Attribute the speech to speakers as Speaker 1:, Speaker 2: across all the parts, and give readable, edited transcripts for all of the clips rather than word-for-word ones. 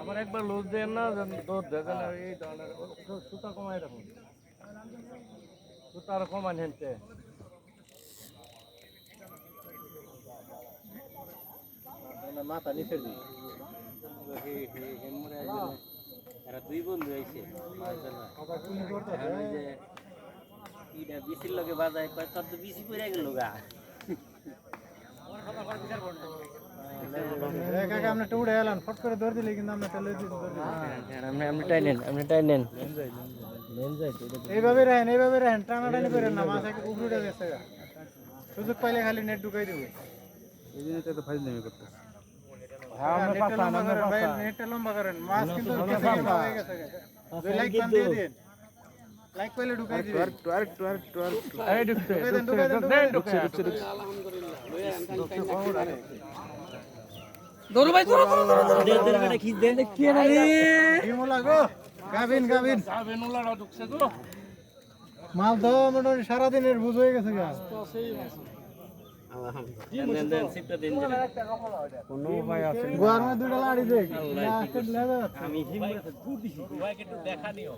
Speaker 1: আবার একবার লোক দেন না দুধ দেখেন এই ধরনের সুতা কমাই রাখুন সুতা আরো কমান হেনতে মাথা নিচে দিই এরা দুই বন্ধু হয়েছে বিসির লোকে বাজায় তোর তো বিসি পড়ে গেল গা আপনি তো উড়ে এলেন ফট করে ধরে দিলে কিন্তু এইভাবে রাখেন টানাটানি করেন না মাছ উপরে উঠে গেছে সুযোগ পাইলে খালি নেট ঢুকাই দেবো এই জন্য তো ফাইল নেমে করতে নেটটা লম্বা করেন মাছ কিন্তু হয়ে গেছে লাইক পান দিয়ে দিন লাইক পাইলে ঢুকাই দিন এই ঢুকছে দৌড় ভাই দৌড় দে খিচ দেন কি না রে ডিমলা গো গাবিন ওলাড়া ঢুকছে গো মাল দাও মোটামুটি সারা দিনের বুঝ হয়ে গেছে গা দেন সিপটা দেন কোন উপায় আছে গোয়ার মধ্যে দুটো লাড়ি দেখ আমি হিমরে খুব দিছি ভাই একটু দেখা নিও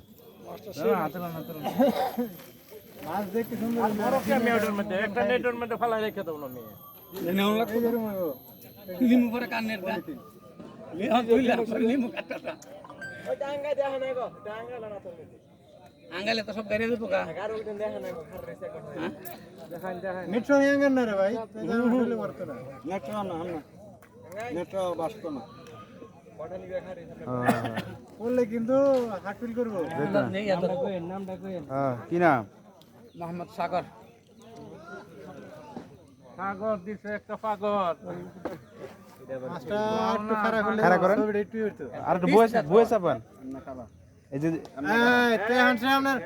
Speaker 1: মাছ দেখতে সুন্দর বড় ক্যামেরার মধ্যে একটা নেটের মধ্যে ফেলা রেখে দাও না মেয়ে নেও লাগবে লিমু পরে কানের দা লিয়া কইলা লিমু কাটাটা ওই ডাঙ্গা দেখা নাই গো ডাঙ্গা লড়া তো আঙ্গালে তো সব গাড়ি দিব কা গাড়ি ওইটা দেখা নাই খার রেসে করে দেখান মেট্রো আঙ্গান না রে ভাই জানো হলে করতে না মেট্রো না মেট্রো বাসতো না বড় নিবে খারি বললে কিন্তু হাটফিল করব নামটা কই হ্যাঁ কি নাম মোহাম্মদ সাগর দিছে একটা পাগল মাছটা একটু খাড়া করেন একটু হইতো আর একটু বয়স আপন না খাবা এই যে এই তে হানছে আপনার